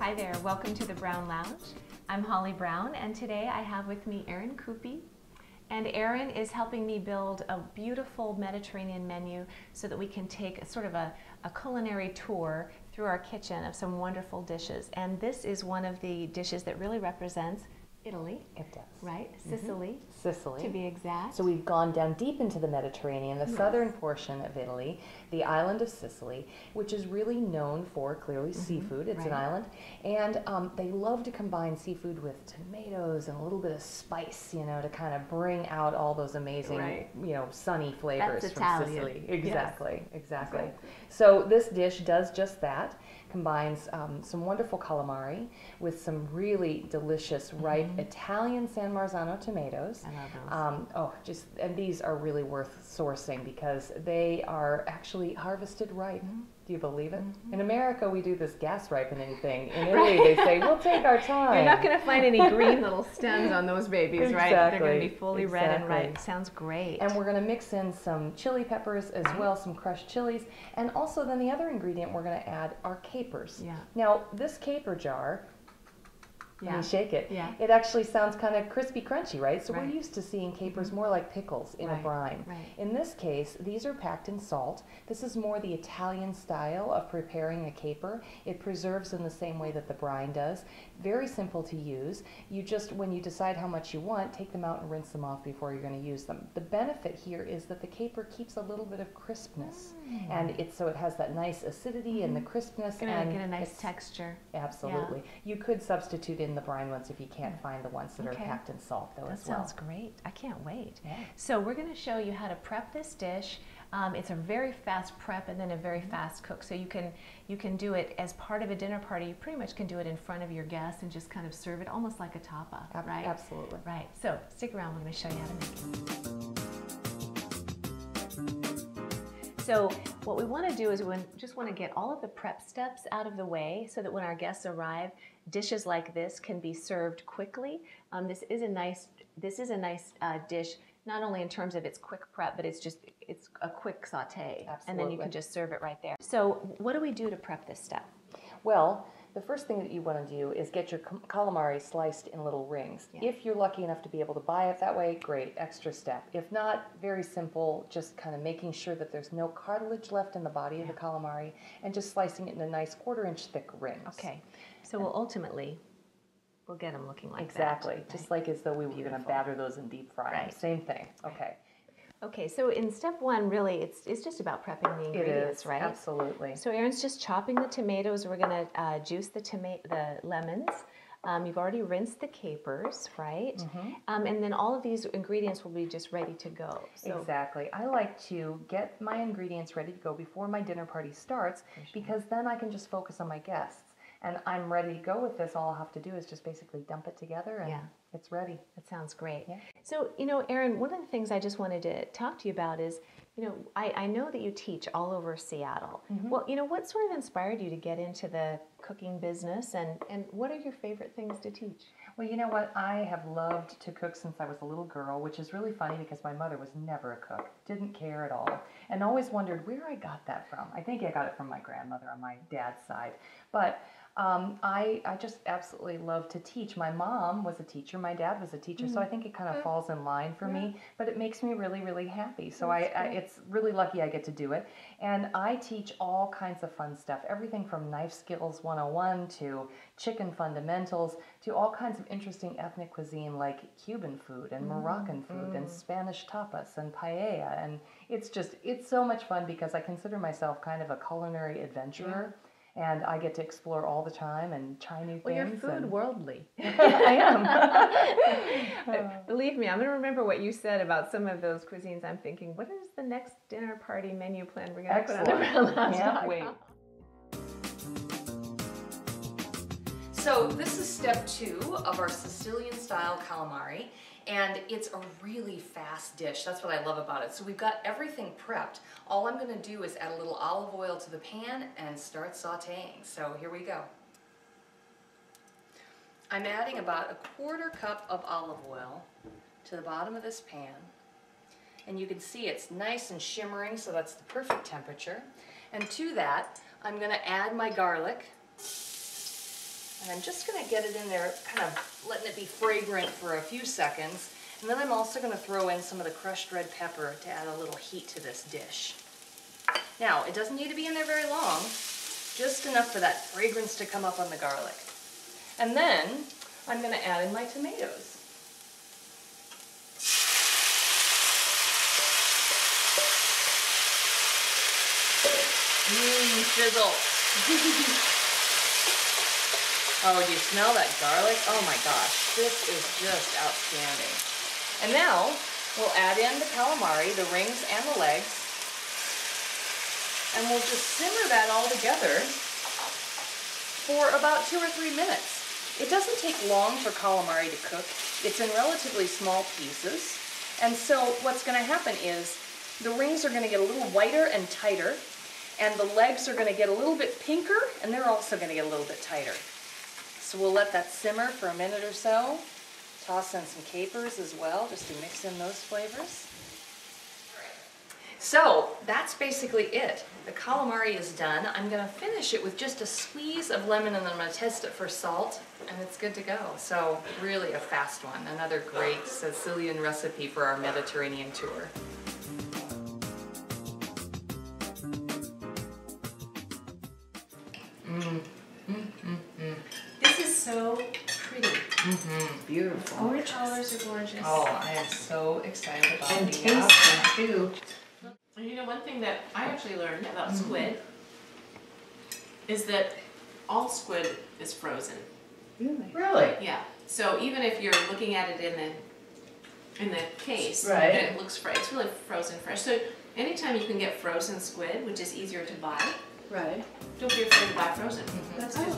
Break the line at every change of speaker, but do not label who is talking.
Hi there, welcome to the Brown Lounge. I'm Holly Brown, and today I have with me Erin Coopy. And Erin is helping me build a beautiful Mediterranean menu so that we can take sort of a culinary tour through our kitchen of some wonderful dishes. And this is one of the dishes that really represents Italy.
It does.
Right? Sicily.
Sicily.
To be exact.
So we've gone down deep into the Mediterranean, the southern portion of Italy, the island of Sicily, which is really known for clearly seafood. It's an island. And they love to combine seafood with tomatoes and a little bit of spice, you know, to kind of bring out all those amazing, you know, sunny flavors
That's
from
Italian.
Sicily. Exactly,
Yes.
exactly. So this dish does just that. Combines some wonderful calamari with some really delicious ripe Italian San Marzano tomatoes.
I love those.
And these are really worth sourcing because they are actually harvested ripe. Do you believe it? In America, we do this gas ripening thing. In Italy, they say, we'll take our time.
You're not going to find any green little stems on those babies, right? They're going to be fully red and ripe. Sounds great.
And we're going to mix in some chili peppers as well, some crushed chilies. And also then the other ingredient we're going to add are capers.
Yeah.
Now, this caper jar, when you shake it,
Yeah.
it actually sounds kind of crispy crunchy, right? So we're used to seeing capers more like pickles in a brine. In this case, these are packed in salt. This is more the Italian style of preparing a caper. It preserves in the same way that the brine does. Very simple to use. You just, when you decide how much you want, take them out and rinse them off before you're going to use them. The benefit here is that the caper keeps a little bit of crispness. And so it has that nice acidity and the crispness.
And get a nice texture.
Absolutely. You could substitute in the brine ones if you can't find the ones that are packed in salt, though, as well.
That sounds great. I can't wait. So we're going to show you how to prep this dish. It's a very fast prep and then a very fast cook. So you can do it as part of a dinner party. You pretty much can do it in front of your guests and just kind of serve it almost like a tapa, right?
Absolutely.
Right. So stick around. We're going to show you how to make it. So what we want to do is we just want to get all of the prep steps out of the way so that when our guests arrive, dishes like this can be served quickly. This is a nice dish, not only in terms of its quick prep, but it's a quick saute.
Absolutely.
And then you can just serve it right there. So what do we do to prep this step?
Well, the first thing that you want to do is get your calamari sliced in little rings. If you're lucky enough to be able to buy it that way, great, extra step. If not, very simple, just kind of making sure that there's no cartilage left in the body of the calamari and just slicing it in a nice 1/4 inch thick rings.
Okay, so we'll get them looking like
that. Just like as though we were going to batter those in deep fry. Same thing. Okay.
Okay, so in step one, really, it's just about prepping the ingredients, right?
Absolutely.
So Erin's just chopping the tomatoes. We're going to juice the lemons. You've already rinsed the capers, right? And then all of these ingredients will be just ready to go. So
exactly. I like to get my ingredients ready to go before my dinner party starts because then I can just focus on my guests. And I'm ready to go with this. All I'll have to do is just basically dump it together and it's ready.
That sounds great. So, you know, Erin, one of the things I just wanted to talk to you about is, you know, I know that you teach all over Seattle. Well, you know, what sort of inspired you to get into the cooking business and what are your favorite things to teach?
Well, you know what? I have loved to cook since I was a little girl, which is really funny because my mother was never a cook, didn't care at all, and always wondered where I got that from. I think I got it from my grandmother on my dad's side. But I just absolutely love to teach. My mom was a teacher, my dad was a teacher, so I think it kind of falls in line for me, but it makes me really, really happy. So it's really lucky I get to do it. And I teach all kinds of fun stuff, everything from knife skills 101 to chicken fundamentals to all kinds of interesting ethnic cuisine like Cuban food and Moroccan food and Spanish tapas and paella. And it's so much fun because I consider myself kind of a culinary adventurer. And I get to explore all the time and try new things.
Well, you're food worldly.
I am.
Believe me, I'm going to remember what you said about some of those cuisines. I'm thinking, what is the next dinner party menu plan we're going to put on the Brown Lounge?
Can't wait. So this is step 2 of our Sicilian-Style Calamari. And it's a really fast dish. That's what I love about it. So we've got everything prepped. All I'm going to do is add a little olive oil to the pan and start sauteing. So here we go. I'm adding about a 1/4 cup of olive oil to the bottom of this pan. And you can see it's nice and shimmering, so that's the perfect temperature. And to that, I'm going to add my garlic. And I'm just going to get it in there, kind of letting it be fragrant for a few seconds. And then I'm also going to throw in some of the crushed red pepper to add a little heat to this dish. Now, it doesn't need to be in there very long, just enough for that fragrance to come up on the garlic. And then I'm going to add in my tomatoes. Sizzle. Oh, do you smell that garlic? Oh my gosh, this is just outstanding. And now we'll add in the calamari, the rings and the legs, and we'll just simmer that all together for about 2 or 3 minutes. It doesn't take long for calamari to cook. It's in relatively small pieces. And so what's going to happen is the rings are going to get a little whiter and tighter, and the legs are going to get a little bit pinker, and they're also going to get a little bit tighter. So we'll let that simmer for a minute or so. Toss in some capers as well, just to mix in those flavors. So that's basically it. The calamari is done. I'm going to finish it with just a squeeze of lemon, and then I'm going to test it for salt, and it's good to go. So really a fast one. Another great Sicilian recipe for our Mediterranean tour.
This is so pretty.
Beautiful.
Orange colors are gorgeous.
Oh, I am so excited about
And
the
tasty too.
And you know, one thing that I actually learned about squid is that all squid is frozen.
Really?
Yeah. So even if you're looking at it in the case,
Right.
and it looks fresh, it's really frozen fresh. So anytime you can get frozen squid, which is easier to buy,
Right.
don't be afraid to buy frozen.
That's good.